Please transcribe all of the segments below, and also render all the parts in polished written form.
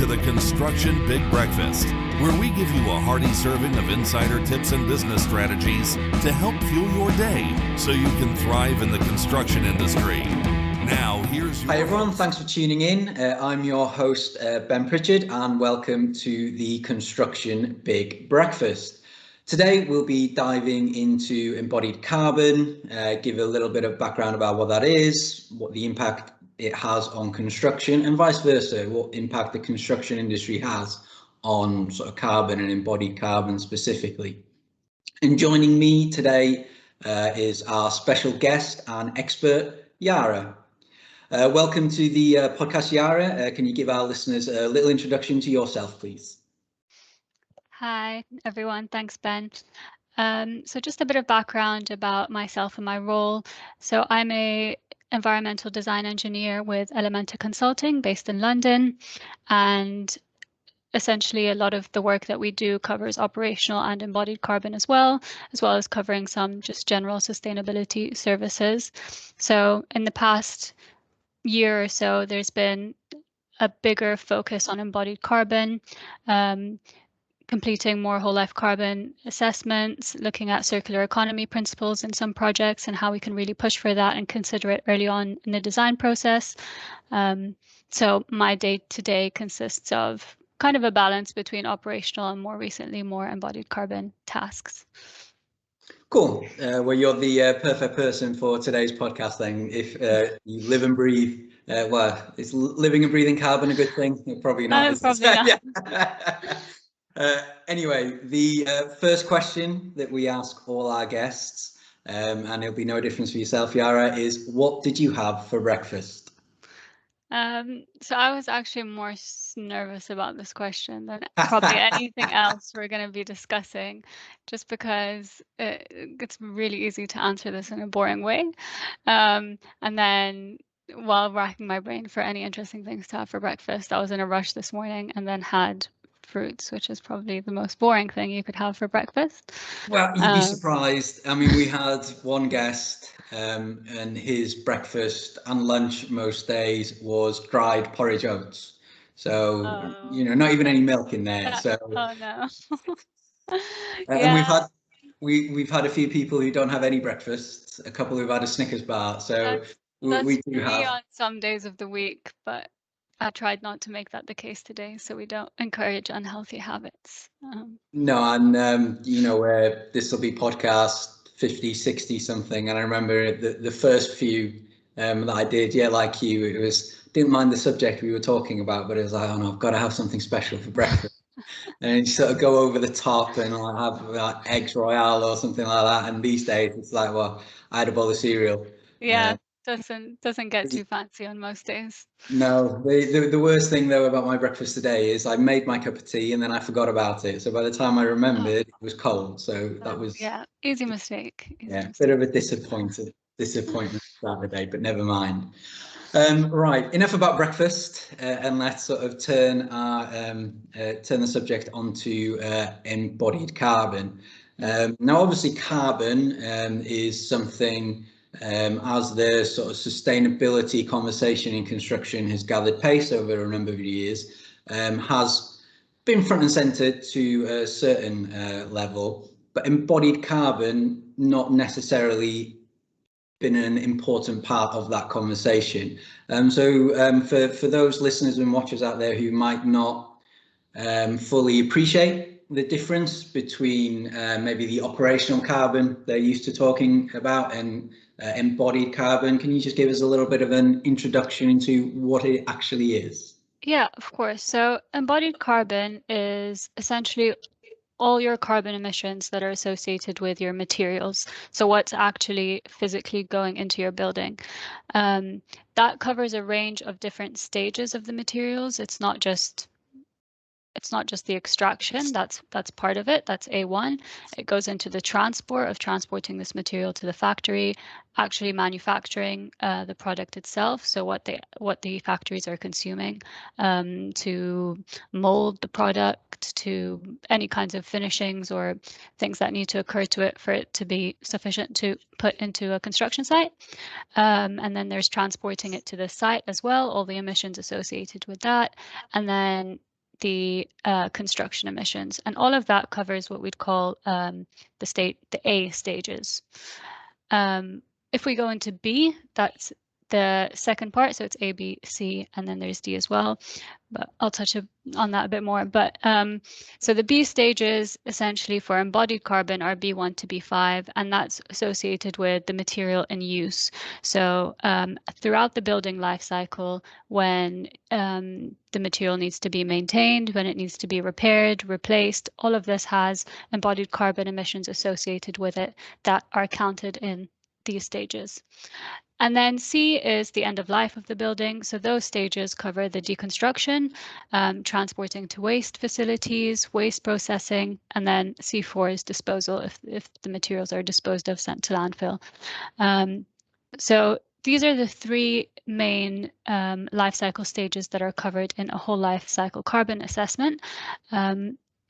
to the Construction Big Breakfast, where we give you a hearty serving of insider tips and business strategies to help fuel your day so you can thrive in the construction industry. Now, here's your Hi everyone, thanks for tuning in. I'm your host, Ben Pritchard, and welcome to the Construction Big Breakfast. Today we'll be diving into embodied carbon, give a little bit of background about what that is, what the impact it has on construction, and vice versa, what impact the construction industry has on sort of carbon and embodied carbon specifically. And joining me today is our special guest and expert, Yara. Welcome to the podcast, Yara. Can you give our listeners a little introduction to yourself, please? Hi, everyone. Thanks, Ben. So just a bit of background about myself and my role. So I'm a environmental design engineer with Elementa Consulting based in London. And essentially a lot of the work that we do covers operational and embodied carbon as well as covering some just general sustainability services. So in the past year or so, there's been a bigger focus on embodied carbon, completing more whole life carbon assessments, looking at circular economy principles in some projects and how we can really push for that and consider it early on in the design process. So my day-to-day consists of kind of a balance between operational and more recently more embodied carbon tasks. Cool. Well, you're the perfect person for today's podcast then. If you live and breathe, well, is living and breathing carbon a good thing? Probably not. Probably not. Anyway, the first question that we ask all our guests, and it'll be no difference for yourself, Yara, is what did you have for breakfast? So I was actually more nervous about this question than probably anything else we're going to be discussing, just because it's really easy to answer this in a boring way. And then while racking my brain for any interesting things to have for breakfast, I was in a rush this morning and then had fruits, which is probably the most boring thing you could have for breakfast. Well, you'd be surprised. I mean, we had one guest and his breakfast and lunch most days was dried porridge oats. So, you know, not even any milk in there. So, oh no. And we've had a few people who don't have any breakfast, a couple who've had a Snickers bar. So we do have on some days of the week, but I tried not to make that the case today, so we don't encourage unhealthy habits. No, and you know, this will be podcast 50, 60 something, and I remember the first few that I did, like you, it was, didn't mind the subject we were talking about, but it was like, oh no, I've got to have something special for breakfast. And you sort of go over the top and like have like eggs royale or something like that, and these days it's like, well, I had a bowl of cereal. Doesn't get too fancy on most days. No, the worst thing though about my breakfast today is I made my cup of tea and then I forgot about it. So by the time I remembered, it was cold. So that was easy mistake. Bit of a disappointment start of the day, but never mind. Right, enough about breakfast, and let's sort of turn the subject onto embodied carbon. Now, obviously, carbon is something. As the sort of sustainability conversation in construction has gathered pace over a number of years, has been front and centre to a certain level, but embodied carbon not necessarily been an important part of that conversation. For those listeners and watchers out there who might not fully appreciate the difference between maybe the operational carbon they're used to talking about and embodied carbon, can you just give us a little bit of an introduction into what it actually is? Yeah, of course. So embodied carbon is essentially all your carbon emissions that are associated with your materials. So what's actually physically going into your building. That covers a range of different stages of the materials. It's not just the extraction, that's part of it, that's A1. It goes into the transport of transporting this material to the factory, actually manufacturing the product itself, so what the factories are consuming to mold the product, to any kinds of finishings or things that need to occur to it for it to be sufficient to put into a construction site. And then there's transporting it to the site as well, all the emissions associated with that, and then the construction emissions, and all of that covers what we'd call the A stages. If we go into B, that's the second part, so it's A, B, C, and then there's D as well, but I'll touch on that a bit more. But so the B stages essentially for embodied carbon are B1 to B5, and that's associated with the material in use. So throughout the building life cycle, when the material needs to be maintained, when it needs to be repaired, replaced, all of this has embodied carbon emissions associated with it that are counted in these stages. And then C is the end of life of the building. So those stages cover the deconstruction, transporting to waste facilities, waste processing, and then C4 is disposal if the materials are disposed of, sent to landfill. So these are the three main life cycle stages that are covered in a whole life cycle carbon assessment.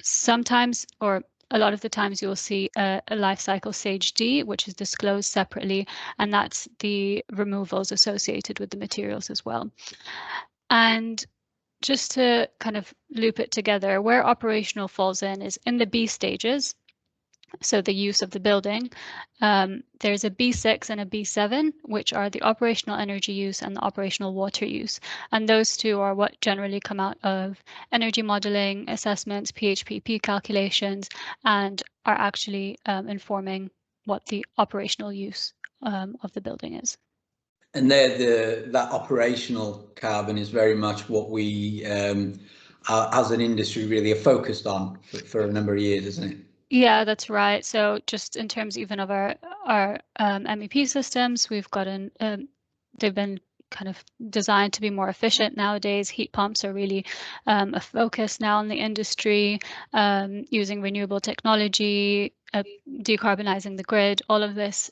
Sometimes, or a lot of the times, you'll see a life cycle stage D, which is disclosed separately, and that's the removals associated with the materials as well. And just to kind of loop it together, where operational falls in is in the B stages. So the use of the building, there's a B6 and a B7, which are the operational energy use and the operational water use. And those two are what generally come out of energy modeling, assessments, PHPP calculations, and are actually informing what the operational use of the building is. And there, that operational carbon is very much what we, as an industry, really are focused on for a number of years, isn't it? Yeah, that's right. So just in terms even of our MEP systems, we've gotten, they've been kind of designed to be more efficient nowadays. Heat pumps are really a focus now in the industry, using renewable technology, decarbonizing the grid. All of this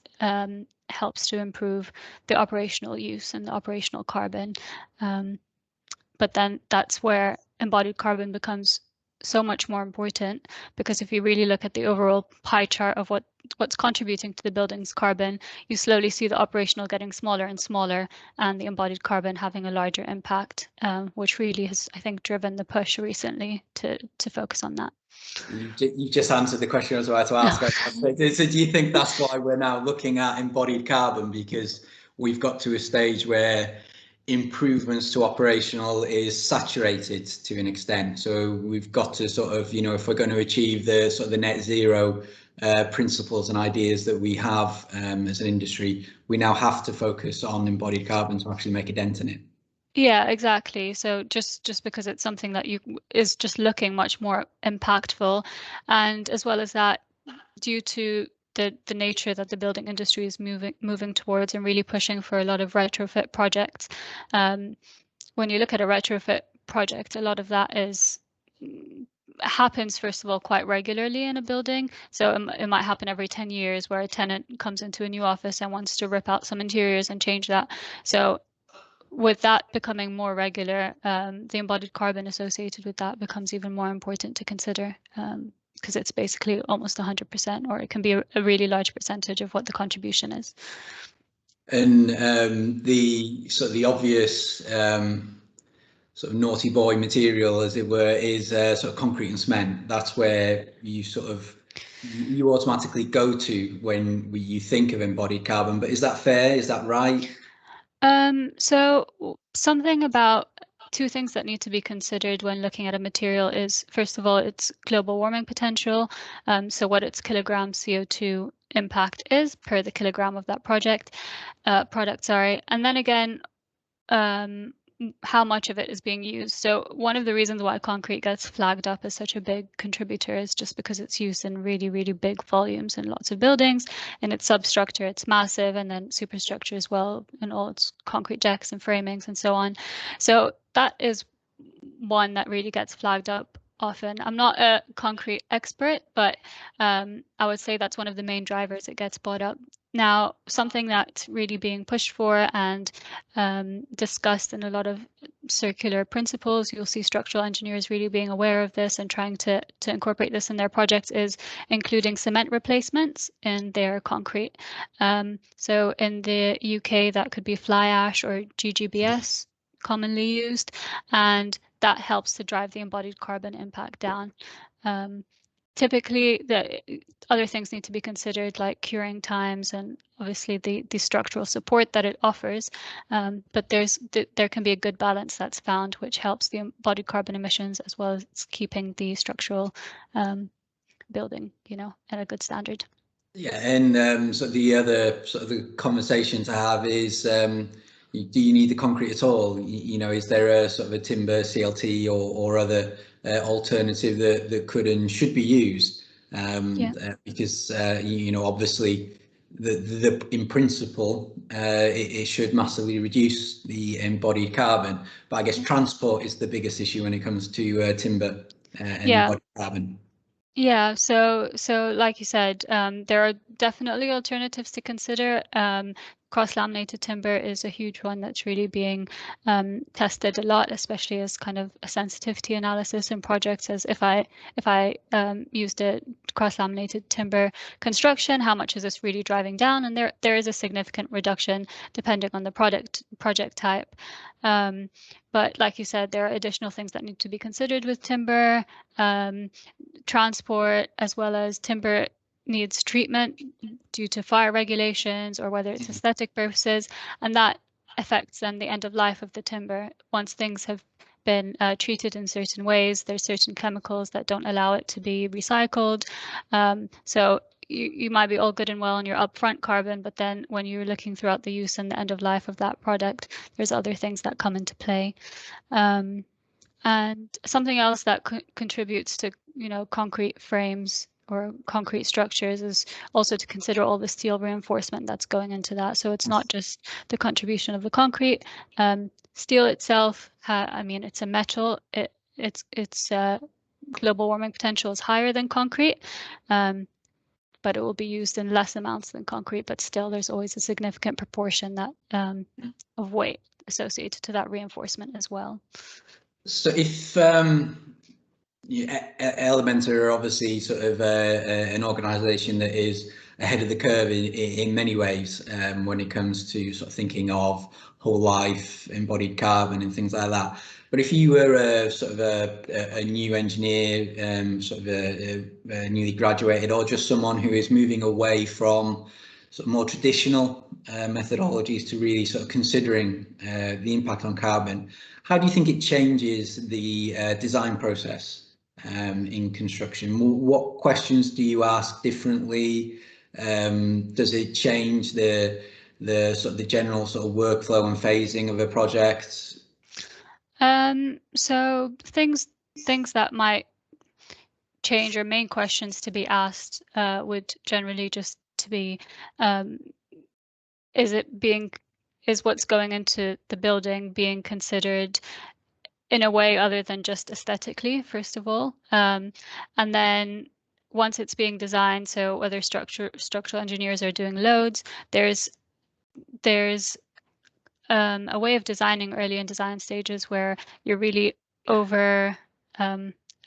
helps to improve the operational use and the operational carbon. But then that's where embodied carbon becomes so much more important, because if you really look at the overall pie chart of what's contributing to the building's carbon, you slowly see the operational getting smaller and smaller, and the embodied carbon having a larger impact, which really has, I think, driven the push recently to focus on that. You just answered the question I was about to ask. So do you think that's why we're now looking at embodied carbon, because we've got to a stage where improvements to operational is saturated to an extent? So we've got to sort of, if we're going to achieve the sort of the net zero principles and ideas that we have as an industry, we now have to focus on embodied carbon to actually make a dent in it. Yeah, exactly. So just because it's something that is just looking much more impactful, and as well as that, due to the nature that the building industry is moving towards and really pushing for a lot of retrofit projects. When you look at a retrofit project, a lot of that happens, first of all, quite regularly in a building. So it might happen every 10 years where a tenant comes into a new office and wants to rip out some interiors and change that. So with that becoming more regular, the embodied carbon associated with that becomes even more important to consider, because it's basically almost 100%, or it can be a really large percentage of what the contribution is. And the obvious sort of naughty boy material, as it were, is sort of concrete and cement. That's where you you automatically go to when you think of embodied carbon. But is that fair? Is that right? So something about two things that need to be considered when looking at a material is, first of all, its global warming potential. So what its kilogram CO2 impact is per the kilogram of that product, and then again, how much of it is being used. So one of the reasons why concrete gets flagged up as such a big contributor is just because it's used in really, really big volumes in lots of buildings. In its substructure, it's massive, and then superstructure as well, in all its concrete decks and framings and so on. So that is one that really gets flagged up often. I'm not a concrete expert, but I would say that's one of the main drivers it gets brought up. Now, something that's really being pushed for and discussed in a lot of circular principles, you'll see structural engineers really being aware of this and trying to incorporate this in their projects, is including cement replacements in their concrete. So in the UK, that could be fly ash or GGBS, commonly used, and that helps to drive the embodied carbon impact down. Typically, the other things need to be considered, like curing times and obviously the structural support that it offers. But there can be a good balance that's found, which helps the embodied carbon emissions as well as keeping the structural building, at a good standard. Yeah, and so the other sort of the conversation to have is, do you need the concrete at all? Is there a sort of a timber CLT or other alternative that could and should be used? Because obviously the in principle it should massively reduce the embodied carbon, but I guess transport is the biggest issue when it comes to timber and embodied carbon. Yeah, so like you said, there are definitely alternatives to consider. Cross-laminated timber is a huge one that's really being tested a lot, especially as kind of a sensitivity analysis in projects. As if I used a cross-laminated timber construction, how much is this really driving down? And there is a significant reduction depending on the project type. But like you said, there are additional things that need to be considered with timber. Transport, as well as timber needs treatment due to fire regulations or whether it's aesthetic purposes, and that affects then the end of life of the timber. Once things have been treated in certain ways, there's certain chemicals that don't allow it to be recycled. So you might be all good and well on your upfront carbon, but then when you're looking throughout the use and the end of life of that product, there's other things that come into play. And something else that contributes to, concrete frames or concrete structures is also to consider all the steel reinforcement that's going into that. So it's not just the contribution of the concrete. Steel itself, it's a metal. Its global warming potential is higher than concrete, but it will be used in less amounts than concrete. But still, there's always a significant proportion that of weight associated to that reinforcement as well. So if Elementa are obviously sort of an organisation that is ahead of the curve in many ways when it comes to sort of thinking of whole life, embodied carbon and things like that. But if you were a new engineer, sort of a newly graduated, or just someone who is moving away from sort of more traditional methodologies to really sort of considering the impact on carbon, how do you think it changes the design process in construction? What questions do you ask differently? Does it change the sort of the general sort of workflow and phasing of a project? So things that might change, or main questions to be asked would generally just to be, is what's going into the building being considered in a way other than just aesthetically, first of all, and then once it's being designed, so whether structural engineers are doing loads, there's a way of designing early in design stages where you're really over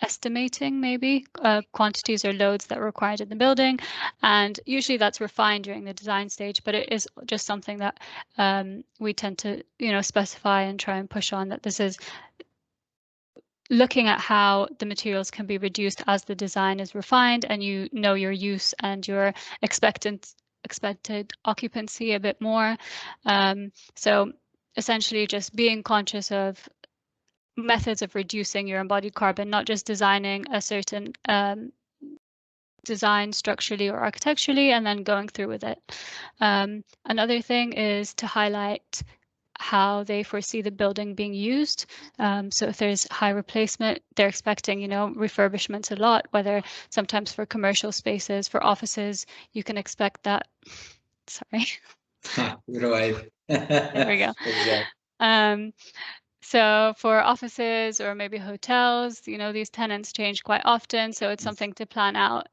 estimating maybe quantities or loads that are required in the building, and usually that's refined during the design stage, but it is just something that we tend to specify and try and push on, that this is looking at how the materials can be reduced as the design is refined and you know your use and your expected occupancy a bit more. So essentially just being conscious of methods of reducing your embodied carbon, not just designing a certain design structurally or architecturally and then going through with it. Another thing is to highlight how they foresee the building being used. So if there's high replacement, they're expecting, refurbishments a lot, whether sometimes for commercial spaces, for offices, you can expect that. Sorry. Right. There we go. So for offices or maybe hotels, these tenants change quite often, so it's something to plan out.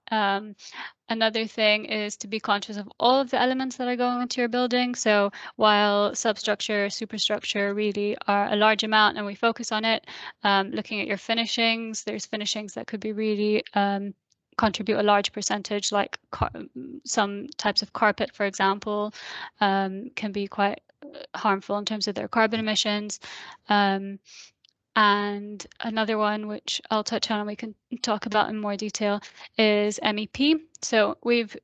Another thing is to be conscious of all of the elements that are going into your building. So while substructure, superstructure really are a large amount and we focus on it, looking at your finishings, there's finishings that could be really contribute a large percentage, like some types of carpet, for example, can be quite harmful in terms of their carbon emissions. And another one, which I'll touch on and we can talk about in more detail, is MEP. So we've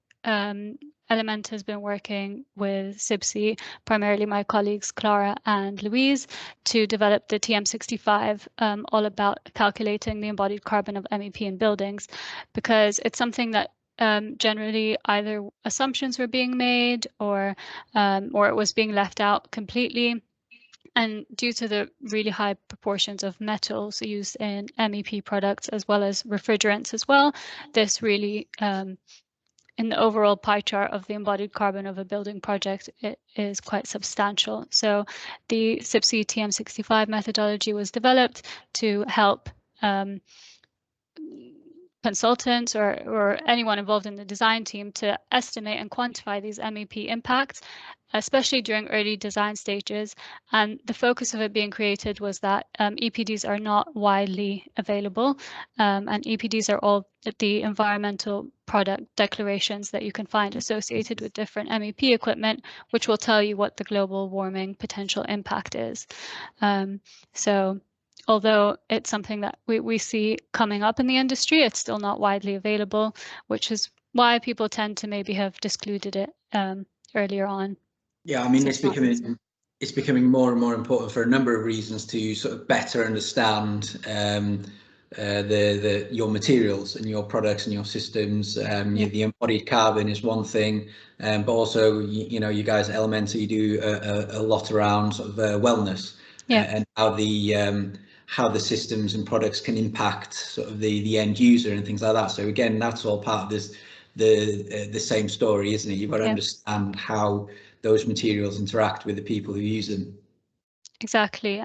Elementa has been working with CIBSE, primarily my colleagues Clara and Louise, to develop the TM65, all about calculating the embodied carbon of MEP in buildings, because it's something that generally either assumptions were being made or it was being left out completely. And due to the really high proportions of metals used in MEP products as well as refrigerants as well, this really in the overall pie chart of the embodied carbon of a building project, it is quite substantial. So the CIBSE TM65 methodology was developed to help consultants or anyone involved in the design team to estimate and quantify these MEP impacts, especially during early design stages. And the focus of it being created was that EPDs are not widely available, and EPDs are all the environmental product declarations that you can find associated with different MEP equipment, which will tell you what the global warming potential impact is. So although it's something that we see coming up in the industry, it's still not widely available, which is why people tend to maybe have discluded it earlier on. Yeah, I mean, it's becoming more and more important for a number of reasons to sort of better understand your materials and your products and your systems. The embodied carbon is one thing, but also you guys at Elementa, you do a lot around sort of wellness and how the systems and products can impact sort of the end user and things like that. So again, that's all part of this the same story, isn't it? You've got to understand how those materials interact with the people who use them. Exactly.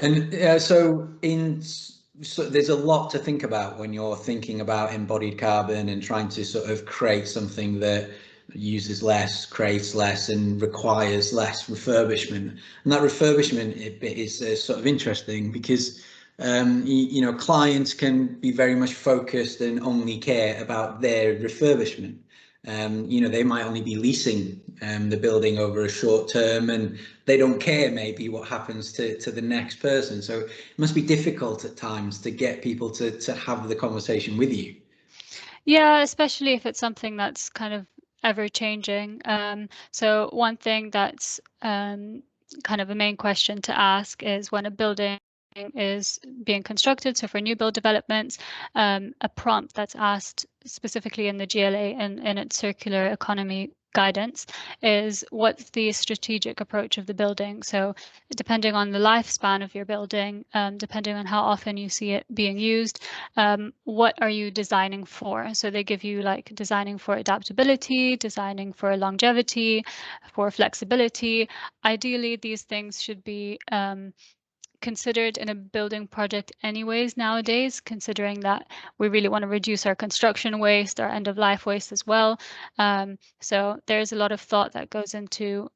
And so there's a lot to think about when you're thinking about embodied carbon and trying to sort of create something that uses less, creates less, and requires less refurbishment. And that refurbishment is sort of interesting because clients can be very much focused and only care about their refurbishment. They might only be leasing the building over a short term, and they don't care maybe what happens to the next person. So it must be difficult at times to get people to have the conversation with you. Yeah, especially if it's something that's kind of ever changing. So one thing that's kind of a main question to ask is when a building is being constructed, so for new build developments, a prompt that's asked specifically in the GLA and in its circular economy guidance is what's the strategic approach of the building. So depending on the lifespan of your building, depending on how often you see it being used, what are you designing for? So they give you like designing for adaptability, designing for longevity, for flexibility. Ideally, these things should be considered in a building project anyways nowadays, considering that we really want to reduce our construction waste, our end of life waste as well. So there's a lot of thought that goes into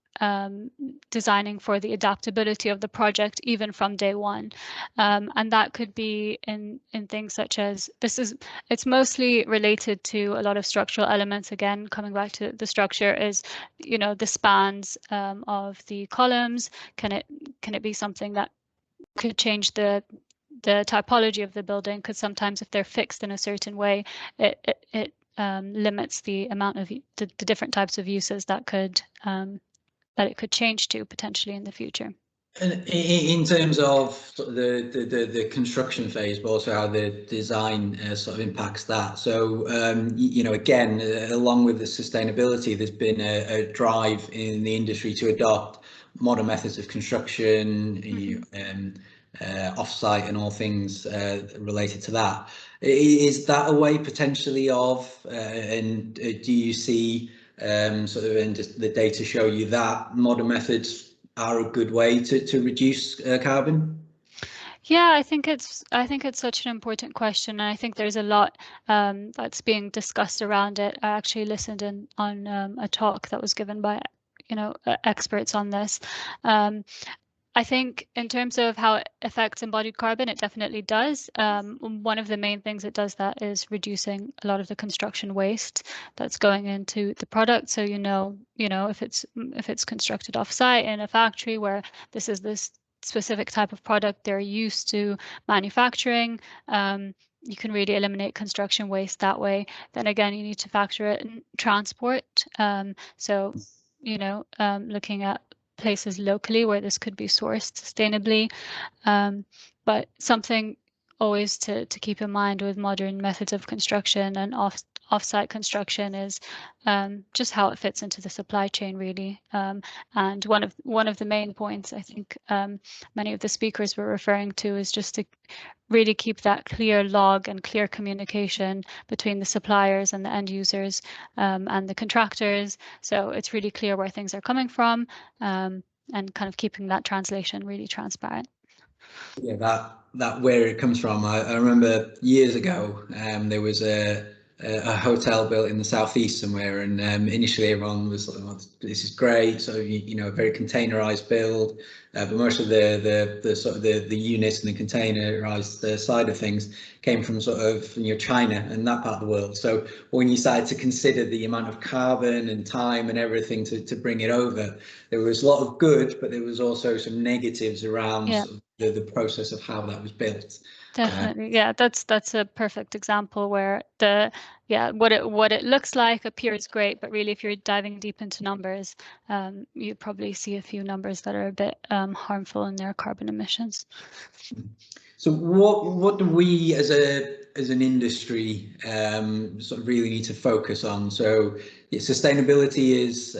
designing for the adaptability of the project even from day one, and that could be in things such as it's mostly related to a lot of structural elements. Again, coming back to the structure is the spans of the columns. Can it be something that could change the typology of the building? Because sometimes if they're fixed in a certain way, it limits the amount of the different types of uses that it could change to potentially in the future. And in terms of sort of the construction phase, but also how the design sort of impacts that. So, again, along with the sustainability, there's been a drive in the industry to adopt modern methods of construction, off-site and all things related to that. Is that a way potentially of, and do you see sort of, and the data show you that modern methods are a good way to reduce carbon? Yeah, I think it's such an important question, and I think there's a lot that's being discussed around it. I actually listened in on a talk that was given by experts on this. I think in terms of how it affects embodied carbon, it definitely does. One of the main things it does that is reducing a lot of the construction waste that's going into the product. So if it's constructed off-site in a factory where this is specific type of product they're used to manufacturing. You can really eliminate construction waste that way. Then again, you need to factor in transport. So, you know, looking at places locally where this could be sourced sustainably. But something always to keep in mind with modern methods of construction and off-site construction is just how it fits into the supply chain, really. And one of the main points I think many of the speakers were referring to is just to really keep that clear log and clear communication between the suppliers and the end users and the contractors. So it's really clear where things are coming from and kind of keeping that translation really transparent. Yeah, that where it comes from. I remember years ago, there was a hotel built in the southeast somewhere, and initially everyone was like, oh, "This is great." So you know, a very containerized build, but most of the sort of the units and the containerized side of things came from sort of, you know, China and that part of the world. So when you started to consider the amount of carbon and time and everything to bring it over, there was a lot of good, but there was also some negatives around sort of the process of how that was built. Definitely, yeah, that's a perfect example where what it looks like appears great, but really if you're diving deep into numbers, you probably see a few numbers that are a bit harmful in their carbon emissions. So what do we as an industry sort of really need to focus on? So yeah, sustainability is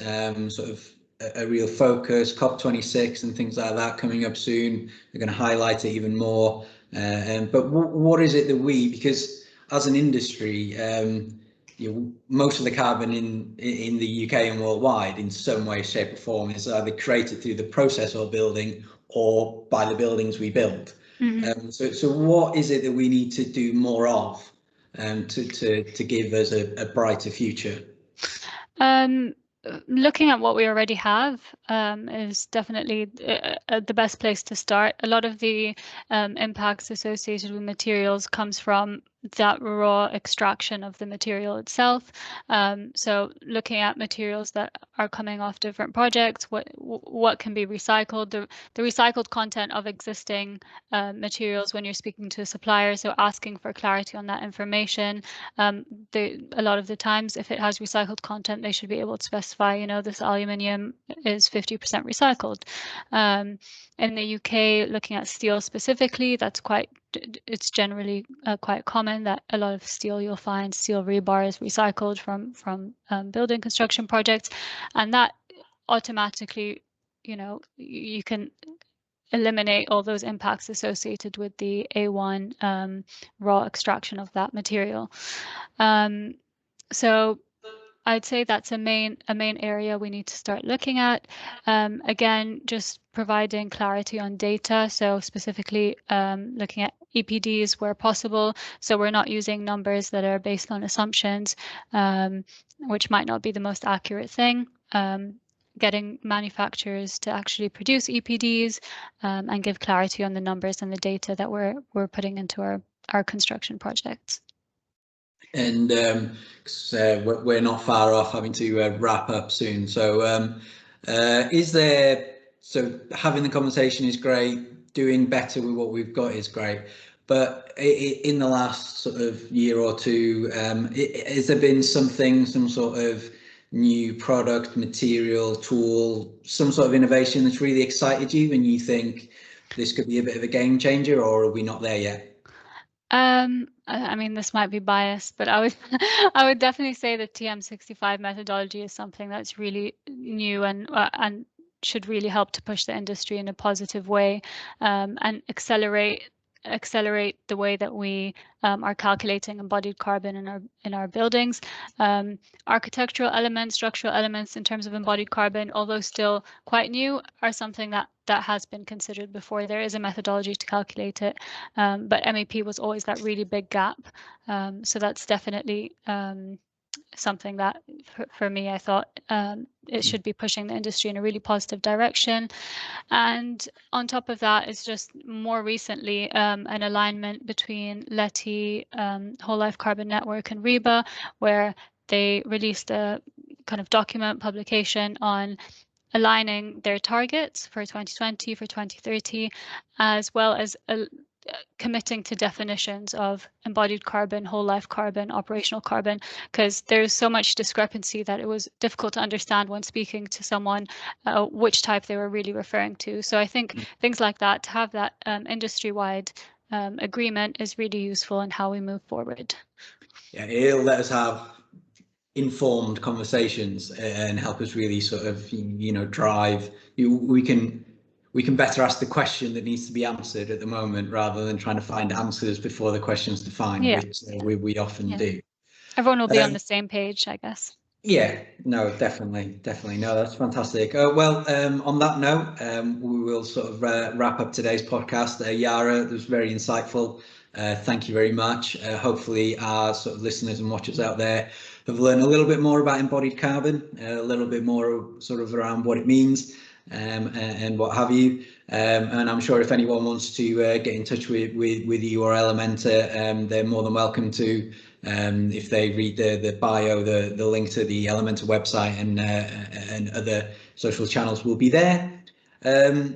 sort of a real focus. COP26 and things like that coming up soon. They're going to highlight it even more. But what is it that because as an industry, you know, most of the carbon in the UK and worldwide, in some way, shape, or form, is either created through the process or building or by the buildings we build. So what is it that we need to do more of to give us a brighter future? Looking at what we already have is definitely the best place to start. A lot of the impacts associated with materials comes from that raw extraction of the material itself. So looking at materials that are coming off different projects, what can be recycled, the recycled content of existing materials when you're speaking to a supplier. So asking for clarity on that information. A lot of the times, if it has recycled content, they should be able to specify, you know, this aluminium is 50% recycled. In the UK, looking at steel specifically, it's generally quite common that a lot of steel you'll find steel rebar is recycled from building construction projects, and that automatically, you know, you can eliminate all those impacts associated with the A1 raw extraction of that material. So I'd say that's a main area we need to start looking at. Again, just providing clarity on data. So specifically looking at EPDs where possible. So we're not using numbers that are based on assumptions, which might not be the most accurate thing. Getting manufacturers to actually produce EPDs and give clarity on the numbers and the data that we're putting into our construction projects. And we're not far off having to wrap up soon. So so having the conversation is great, doing better with what we've got is great. But in the last sort of year or two, has there been some sort of new product, material, tool, some sort of innovation that's really excited you and you think this could be a bit of a game changer, or are we not there yet? I mean, this might be biased, but I would definitely say the TM65 methodology is something that's really new and should really help to push the industry in a positive way and accelerate the way that we are calculating embodied carbon in our buildings. Architectural elements, structural elements in terms of embodied carbon, although still quite new, are something that has been considered before. There is a methodology to calculate it, but MEP was always that really big gap. So that's definitely something that for me, I thought it should be pushing the industry in a really positive direction. And on top of that, it's just more recently an alignment between LETI, Whole Life Carbon Network, and REBA, where they released a kind of document publication on aligning their targets for 2020, for 2030, as well as committing to definitions of embodied carbon, whole life carbon, operational carbon, because there's so much discrepancy that it was difficult to understand when speaking to someone which type they were really referring to. So I think things like that, to have that industry-wide agreement is really useful in how we move forward. Yeah, it'll let us have informed conversations and help us really sort of, drive. We can better ask the question that needs to be answered at the moment, rather than trying to find answers before the question's defined, which we often do. Everyone will be on the same page, I guess. Yeah, no, definitely. No, that's fantastic. Well, on that note, we will sort of wrap up today's podcast. Yara, it was very insightful. Thank you very much. Hopefully our sort of listeners and watchers out there have learned a little bit more about embodied carbon, a little bit more sort of around what it means, and what have you. And I'm sure if anyone wants to get in touch with you or Elementa, they're more than welcome to. If they read the bio, the link to the Elementa website and other social channels will be there.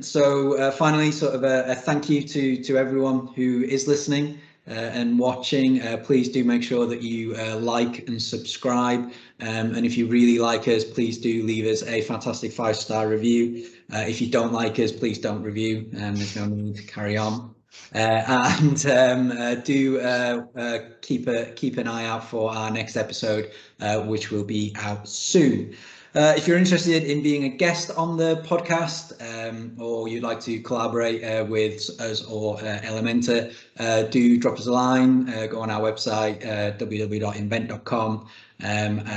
So finally, sort of a thank you to everyone who is listening and watching. Please do make sure that you like and subscribe. And if you really like us, please do leave us a fantastic 5-star review. If you don't like us, please don't review. There's no need to carry on. And do keep an eye out for our next episode, which will be out soon. If you're interested in being a guest on the podcast, or you'd like to collaborate with us or Elementa, do drop us a line, go on our website, www.inventt.com,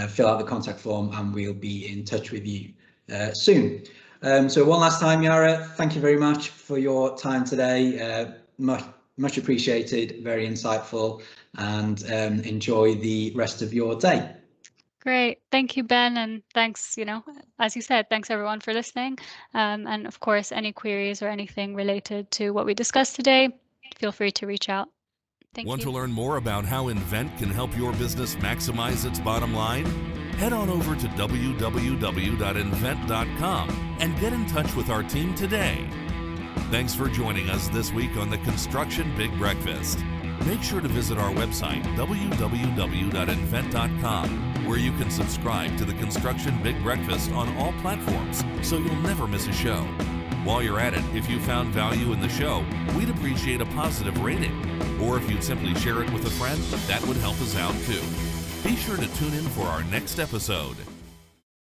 fill out the contact form, and we'll be in touch with you soon. So one last time, Yara, thank you very much for your time today. Much appreciated, very insightful, and enjoy the rest of your day. Great. Thank you, Ben. And thanks, as you said, thanks everyone for listening. And of course, any queries or anything related to what we discussed today, feel free to reach out. Thank you. Want to learn more about how Invennt can help your business maximize its bottom line? Head on over to www.inventt.com and get in touch with our team today. Thanks for joining us this week on the Construction Big Breakfast. Make sure to visit our website, www.inventt.com, where you can subscribe to the Construction Big Breakfast on all platforms, so you'll never miss a show. While you're at it, if you found value in the show, we'd appreciate a positive rating. Or if you'd simply share it with a friend, that would help us out too. Be sure to tune in for our next episode.